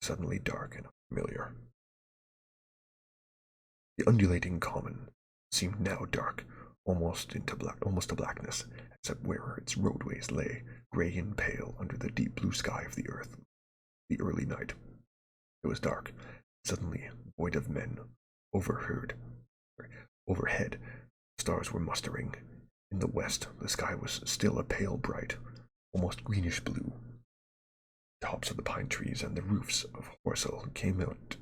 suddenly dark and unfamiliar. The undulating common seemed now dark, almost to blackness, except where its roadways lay, gray and pale under the deep blue sky of the earth. The early night. It was dark, suddenly void of men. Overhead, stars were mustering. In the west, the sky was still a pale bright, almost greenish blue. The tops of the pine trees and the roofs of Horsell came out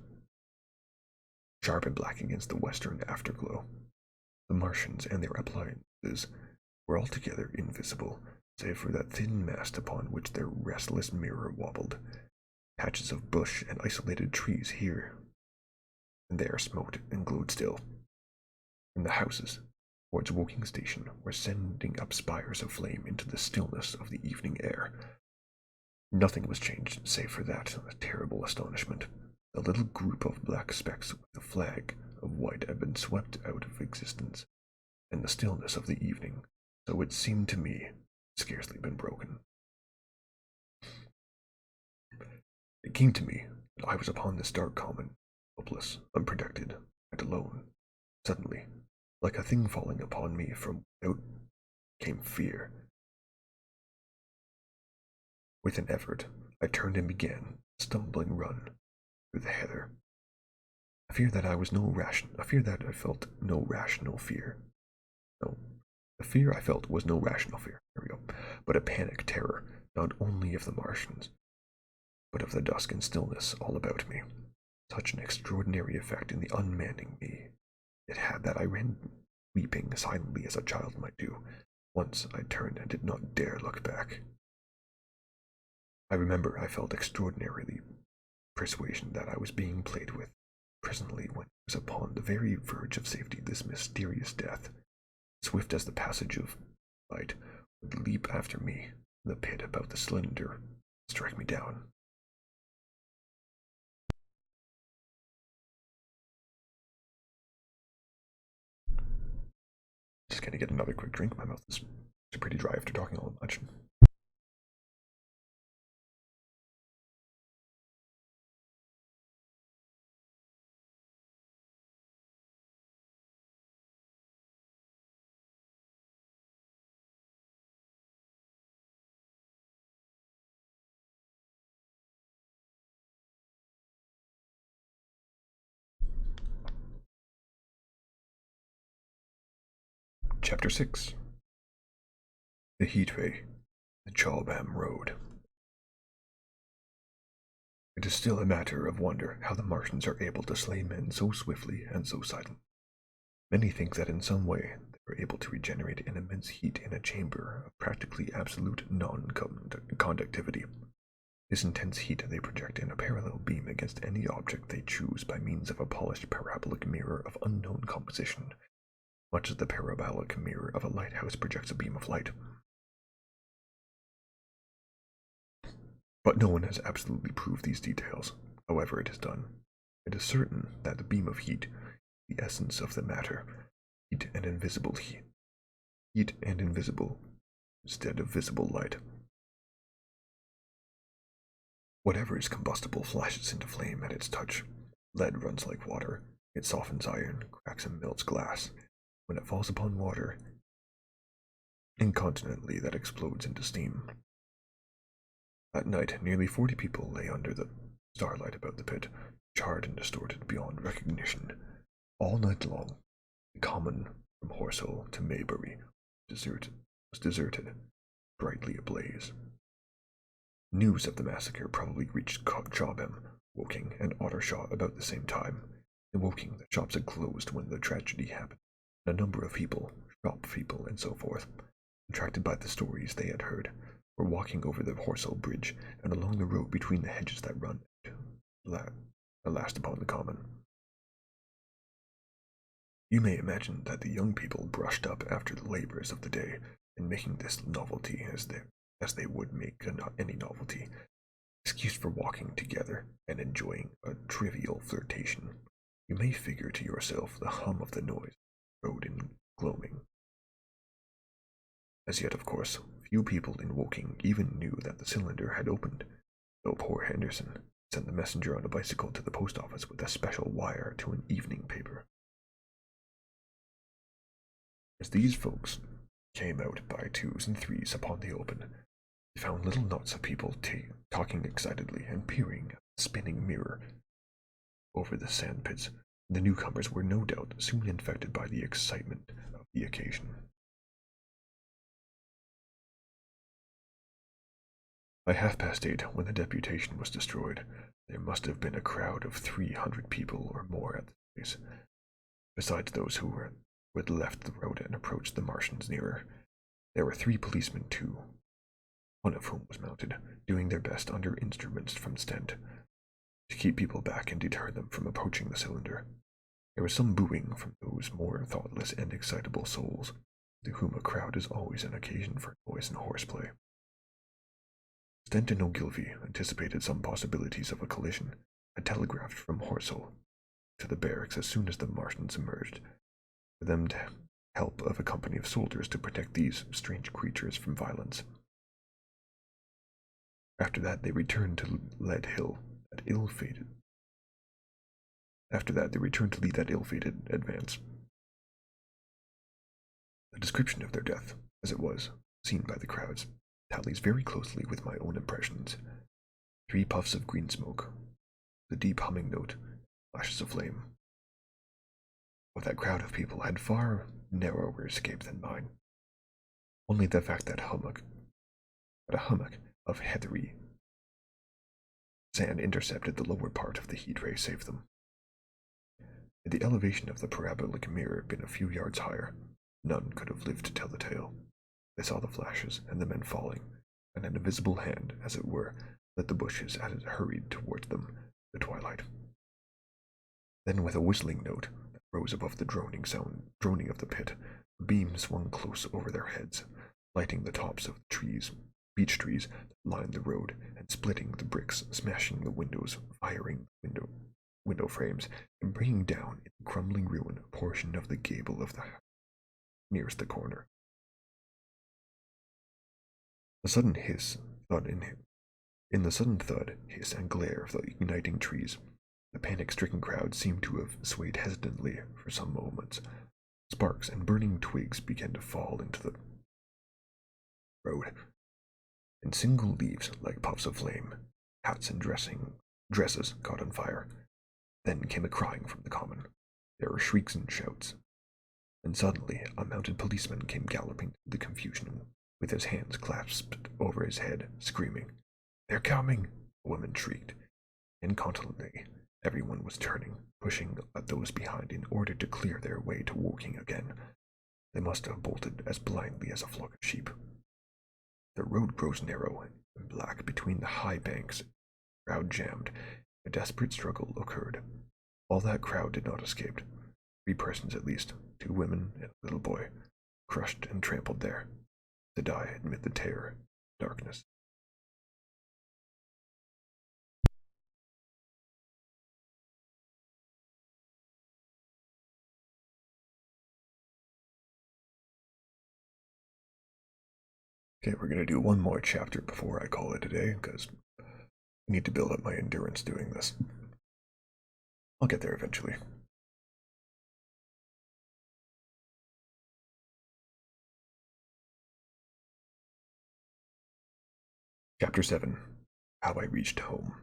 sharp and black against the western afterglow. The Martians and their appliances were altogether invisible, save for that thin mast upon which their restless mirror wobbled. Patches of bush and isolated trees here and there smoked and glowed still, and the houses towards Woking Station were sending up spires of flame into the stillness of the evening air. Nothing was changed save for that terrible astonishment. The little group of black specks with the flag of white had been swept out of existence, and the stillness of the evening, so it seemed to me, had scarcely been broken. It came to me that I was upon this dark common, helpless, unprotected, and alone. Suddenly, like a thing falling upon me from without, came fear. With an effort, I turned and began a stumbling run through the heather. A fear that I felt no rational fear. No, the fear I felt was no rational fear, but a panic terror, not only of the Martians, but of the dusk and stillness all about me. Such an extraordinary effect in the unmanning me it had that I ran weeping silently as a child might do. Once I turned and did not dare look back. I remember I felt extraordinarily persuasion that I was being played with. Presently, when I was upon the very verge of safety, this mysterious death, swift as the passage of light, would leap after me in the pit about the cylinder, strike me down. Just gonna get another quick drink. My mouth is pretty dry after talking all that much. Chapter 6. The Heatway, the Chalbam Road. It is still a matter of wonder how the Martians are able to slay men so swiftly and so silently. Many think that in some way they are able to regenerate an immense heat in a chamber of practically absolute non-conductivity. This intense heat they project in a parallel beam against any object they choose by means of a polished parabolic mirror of unknown composition. much as the parabolic mirror of a lighthouse projects a beam of light. But no one has absolutely proved these details, however it is done. It is certain that the beam of heat, the essence of the matter, heat and invisible, instead of visible light. Whatever is combustible flashes into flame at its touch. Lead runs like water. It softens iron, cracks and melts glass. When it falls upon water, incontinently that explodes into steam. At night, nearly 40 people lay under the starlight about the pit, charred and distorted beyond recognition. All night long, the common from Horsell to Maybury was deserted, brightly ablaze. News of the massacre probably reached Chobham, Woking, and Ottershaw about the same time. In Woking, the shops had closed when the tragedy happened, and a number of people, shop people and so forth, attracted by the stories they had heard, were walking over the Horsell Bridge and along the road between the hedges that run last upon the common. You may imagine that the young people brushed up after the labors of the day in making this novelty as they would make any novelty, excuse for walking together and enjoying a trivial flirtation. You may figure to yourself the hum of the noise, road in gloaming. As yet, of course, few people in Woking even knew that the cylinder had opened, though poor Henderson sent the messenger on a bicycle to the post office with a special wire to an evening paper. As these folks came out by twos and threes upon the open, they found little knots of people talking excitedly and peering at the spinning mirror over the sandpits. The newcomers were no doubt soon infected by the excitement of the occasion. By 8:30, when the deputation was destroyed, there must have been a crowd of 300 people or more at the place, besides those who had left the road and approached the Martians nearer. There were 3 policemen too, one of whom was mounted, doing their best under instruments from Stent to keep people back and deter them from approaching the cylinder. There was some booing from those more thoughtless and excitable souls, to whom a crowd is always an occasion for noise and horseplay. Stent and Ogilvy anticipated some possibilities of a collision, had telegraphed from Horsell to the barracks as soon as the Martians emerged, for them to help of a company of soldiers to protect these strange creatures from violence. After that, they returned to Lead Hill, that ill-fated. After that, they returned to lead that ill-fated advance. The description of their death, as it was seen by the crowds, tallies very closely with my own impressions. 3 puffs of green smoke, the deep humming note, flashes of flame. But that crowd of people had far narrower escape than mine. Only the fact that a hummock of heathery sand intercepted the lower part of the heat ray saved them. Had the elevation of the parabolic mirror been a few yards higher, none could have lived to tell the tale. They saw the flashes and the men falling, and an invisible hand, as it were, lit the bushes as it hurried towards them in the twilight. Then, with a whistling note that rose above the droning of the pit, a beam swung close over their heads, lighting the tops of the beech trees that lined the road, and splitting the bricks, smashing the windows, firing window frames, and bringing down in crumbling ruin a portion of the gable of the house nearest the corner. The sudden hiss, thud in the sudden thud, hiss, and glare of the igniting trees, the panic-stricken crowd seemed to have swayed hesitantly for some moments. Sparks and burning twigs began to fall into the road, and single leaves, like puffs of flame, hats and dresses caught on fire. Then came a crying from the common. There were shrieks and shouts. And suddenly a mounted policeman came galloping through the confusion, with his hands clasped over his head, screaming. "They're coming!" a woman shrieked. Incontinently, everyone was turning, pushing at those behind in order to clear their way to Woking again. They must have bolted as blindly as a flock of sheep. The road grows narrow and black between the high banks. Crowd jammed. A desperate struggle occurred. All that crowd did not escape. 3 persons at least, 2 women and a little boy, crushed and trampled there, to die amid the terror, darkness. Okay, we're gonna do one more chapter before I call it a day, because I need to build up my endurance doing this. I'll get there eventually. Chapter 7. How I Reached Home.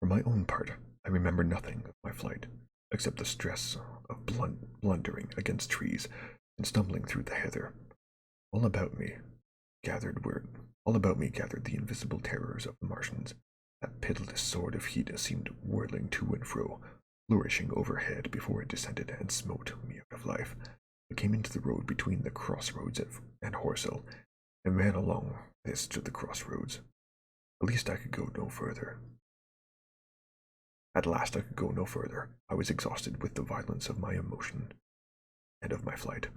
For my own part, I remember nothing of my flight, except the stress of blundering against trees and stumbling through the heather. All about me all about me gathered the invisible terrors of the Martians. That pitiless sword of heat seemed whirling to and fro, flourishing overhead before it descended and smote me out of life. I came into the road between the crossroads and Horsell, and ran along this to the crossroads. At least I could go no further. At last I could go no further. I was exhausted with the violence of my emotion and of my flight,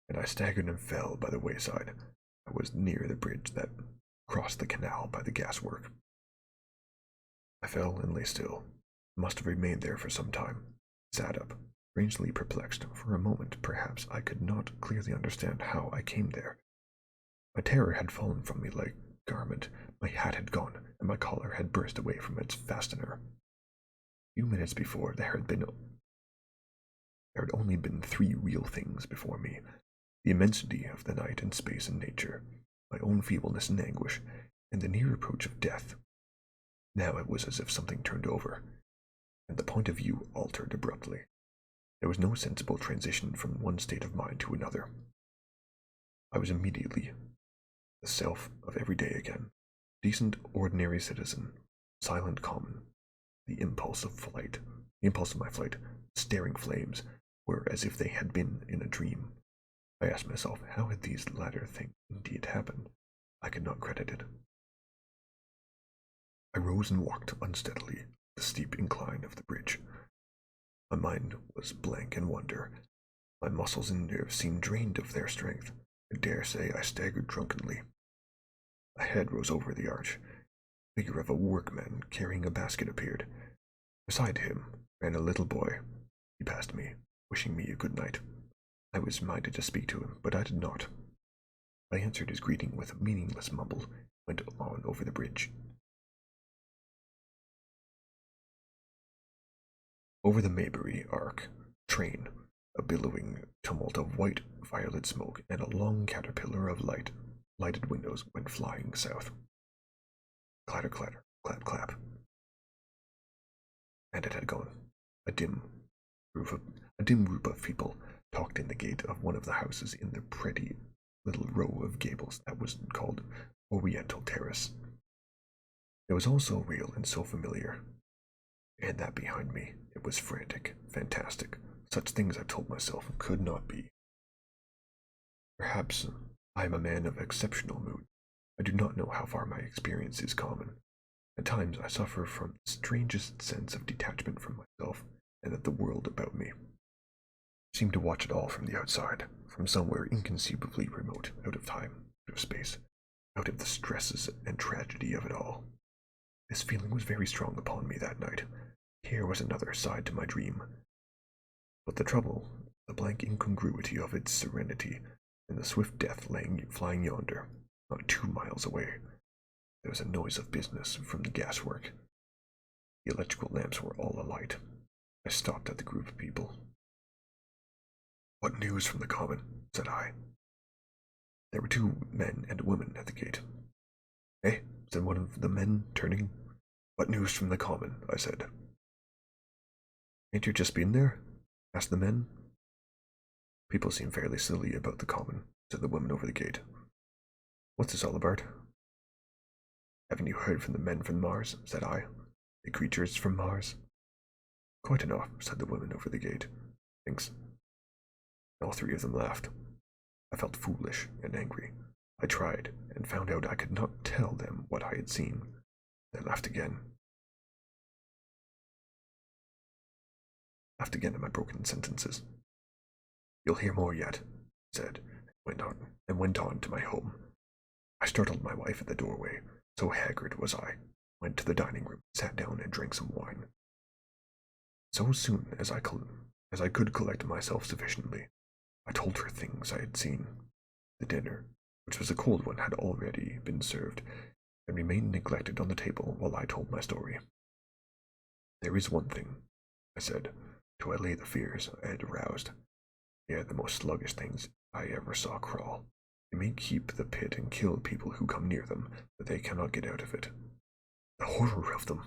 and I staggered and fell by the wayside. I was near the bridge that crossed the canal by the gaswork. I fell and lay still. I must have remained there for some time. Sat up, strangely perplexed. For a moment, perhaps, I could not clearly understand how I came there. My terror had fallen from me like a garment. My hat had gone, and my collar had burst away from its fastener. A few minutes before, there had only been 3 real things before me: the immensity of the night and space and nature, my own feebleness and anguish, and the near approach of death. Now it was as if something turned over, and the point of view altered abruptly. There was no sensible transition from one state of mind to another. I was immediately the self of every day again, decent, ordinary citizen, silent, common. The impulse of my flight, staring flames, were as if they had been in a dream. I asked myself, how had these latter things indeed happened? I could not credit it. I rose and walked unsteadily up the steep incline of the bridge. My mind was blank in wonder. My muscles and nerves seemed drained of their strength. I dare say I staggered drunkenly. A head rose over the arch. The figure of a workman carrying a basket appeared. Beside him ran a little boy. He passed me, wishing me a good night. I was minded to speak to him, but I did not. I answered his greeting with a meaningless mumble, went on over the bridge. Over the Maybury Arc train, a billowing tumult of white violet smoke and a long caterpillar of lighted windows went flying south. Clatter, clatter, clap, clap. And it had gone. A dim group of people talked in the gate of one of the houses in the pretty little row of gables that was called Oriental Terrace. It was all so real and so familiar. And that behind me, it was frantic, fantastic. Such things I told myself could not be. Perhaps I am a man of exceptional mood. I do not know how far my experience is common. At times I suffer from the strangest sense of detachment from myself and of the world about me. I seem to watch it all from the outside, from somewhere inconceivably remote, out of time, out of space, out of the stresses and tragedy of it all. This feeling was very strong upon me that night. Here was another side to my dream. But the trouble, the blank incongruity of its serenity, and the swift death flying yonder, not 2 miles away. There was a noise of business from the gaswork. The electrical lamps were all alight. I stopped at the group of people. "What news from the common?" said I. There were 2 men and a woman at the gate. "Eh?" said one of the men, turning. "What news from the common?" I said. "Ain't you just been there?" asked the men. "People seem fairly silly about the common," said the woman over the gate. "What's this all about?" "Haven't you heard from the men from Mars?" said I. "The creatures from Mars?" "Quite enough," said the woman over the gate. "Thanks." All 3 of them laughed. I felt foolish and angry. I tried, and found out I could not tell them what I had seen. They laughed again. Laughed again at my broken sentences. You'll hear more yet, he said, and went on to my home. I startled my wife at the doorway, so haggard was I, went to the dining room, sat down, and drank some wine. So soon as I could collect myself sufficiently, I told her things I had seen. The dinner, which was a cold one, had already been served, and remained neglected on the table while I told my story. There is one thing, I said, to allay the fears I had aroused. They are the most sluggish things I ever saw crawl. They may keep the pit and kill people who come near them, but they cannot get out of it. The horror of them!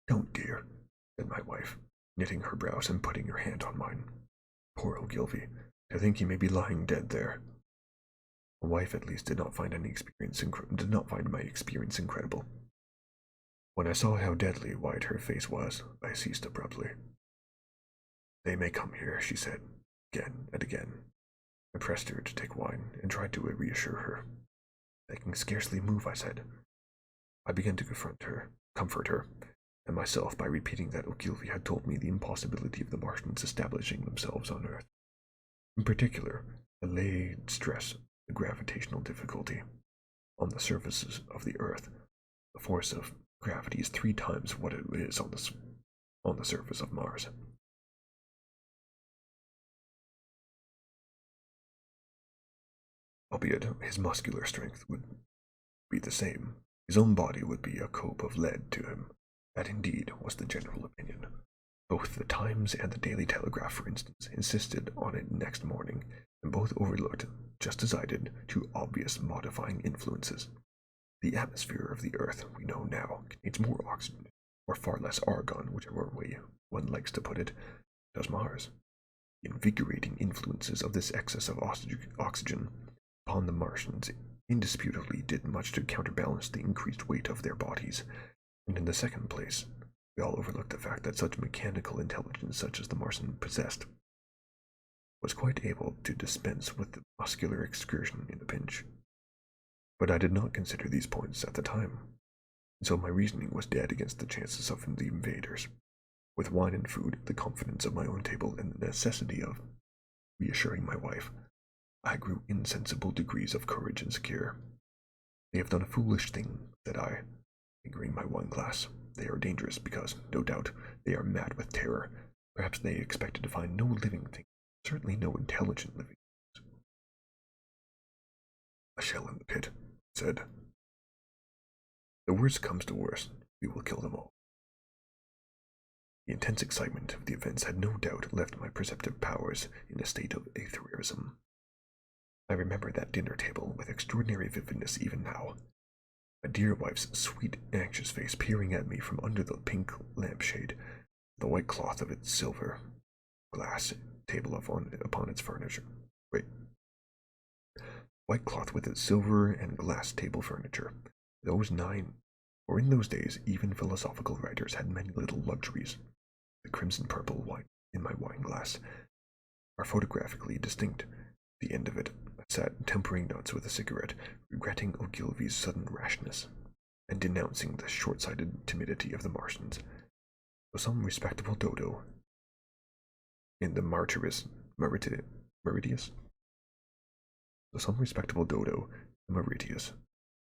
Don't, dear, said my wife, knitting her brows and putting her hand on mine. Poor Ogilvy, to think he may be lying dead there. My wife at least did not find my experience incredible. When I saw how deadly white her face was, I ceased abruptly. They may come here, she said, again and again. I pressed her to take wine and tried to reassure her. I can scarcely move, I said. I began to comfort her, and myself by repeating that Ogilvy had told me the impossibility of the Martians establishing themselves on Earth. In particular, I laid stress on the gravitational difficulty. On the surfaces of the Earth, the force of gravity is 3 times what it is on the surface of Mars. Albeit his muscular strength would be the same, his own body would be a cope of lead to him. That indeed was the general opinion. Both the Times and the Daily Telegraph, for instance, insisted on it next morning, and both overlooked, just as I did, 2 obvious modifying influences. The atmosphere of the Earth, we know now, contains more oxygen, or far less argon, whichever way one likes to put it, does Mars. The invigorating influences of this excess of oxygen upon the Martians indisputably did much to counterbalance the increased weight of their bodies, and in the second place, we all overlooked the fact that such mechanical intelligence such as the Martian possessed was quite able to dispense with the muscular excursion in a pinch. But I did not consider these points at the time, and so my reasoning was dead against the chances of the invaders. With wine and food, the confidence of my own table, and the necessity of reassuring my wife, I grew insensible degrees of courage and secure. They have done a foolish thing, said I, fingering my wine glass. They are dangerous because, no doubt, they are mad with terror. Perhaps they expected to find no living thing, certainly no intelligent living things. A shell in the pit, said. The worst comes to worst, we will kill them all. The intense excitement of the events had no doubt left my perceptive powers in a state of etherism. I remember that dinner table with extraordinary vividness even now. My dear wife's sweet, anxious face peering at me from under the pink lampshade, the white cloth of its silver glass table upon its furniture. White cloth with its silver and glass table furniture. In those days, even philosophical writers had many little luxuries. The crimson purple wine in my wine glass are photographically distinct. At the end of it, I sat tempering nuts with a cigarette, regretting Ogilvy's sudden rashness, and denouncing the short-sighted timidity of the Martians. So some respectable dodo in the Martius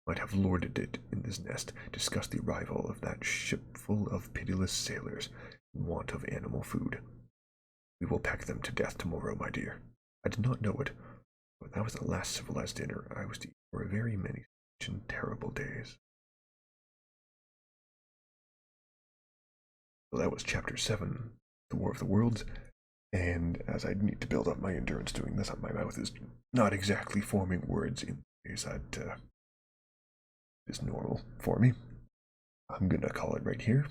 might have lorded it in this nest, discussed the arrival of that ship full of pitiless sailors in want of animal food. We will peck them to death tomorrow, my dear. I did not know it, but that was the last civilized dinner I was to eat for a very many such and terrible days. So that was Chapter 7, The War of the Worlds, and as I need to build up my endurance doing this, my mouth is not exactly forming words in ways that is normal for me. I'm gonna call it right here.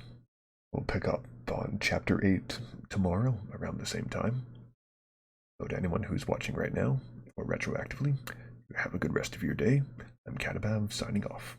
We'll pick up on Chapter 8 tomorrow around the same time. So to anyone who's watching right now, or retroactively, have a good rest of your day. I'm Catabav, signing off.